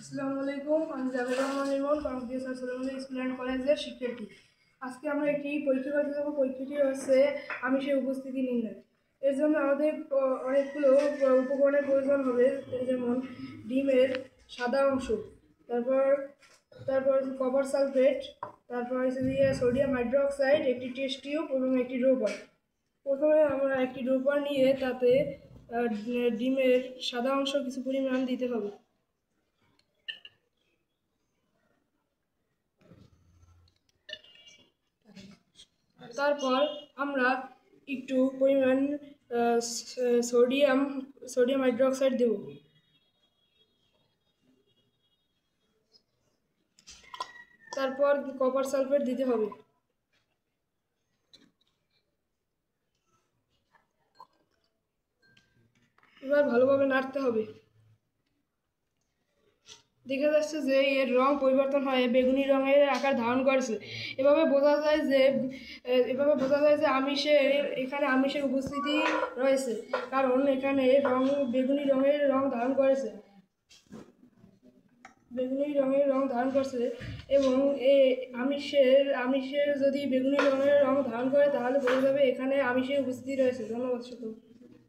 আসসালামু আলাইকুম, আমি Javed Rahman Emon, Konakdia Sir Suleman School and কলেজের শিক্ষার্থী। আজকে আমরা একটি পরীক্ষা করতে যাবো। পরীক্ষাটি হচ্ছে আমিষের উপস্থিতি নির্ণয়। এর জন্য আমাদের অনেকগুলো উপকরণের প্রয়োজন হবে, যেমন ডিমের সাদা অংশ, তারপর তারপর কপার সালফেট, তারপর সোডিয়াম হাইড্রোক্সাইড, একটি টেস্ট টিউব এবং একটি ড্রপার। প্রথমে আমরা একটি ড্রপার নিয়ে তাতে ডিমের সাদা অংশ কিছু পরিমাণ দিতে হবে। তারপর আমরা একটু পরিমাণ সোডিয়াম সোডিয়াম হাইড্রোক্সাইড দেব। তারপর কপার সালফেট দিতে হবে। এবার ভালোভাবে নাড়তে হবে। দেখা যাচ্ছে যে এর রং পরিবর্তন হয়ে বেগুনি রঙের আকার ধারণ করেছে। এভাবে বোঝা যায় যে এখানে আমিষের উপস্থিতি রয়েছে, কারণ এখানে বেগুনি রঙের রং ধারণ করেছে এবং আমিষের যদি বেগুনি রঙের রং ধারণ করে তাহলে বোঝা যাবে এখানে আমিষের উপস্থিতি রয়েছে। ধন্যবাদ সকলকে।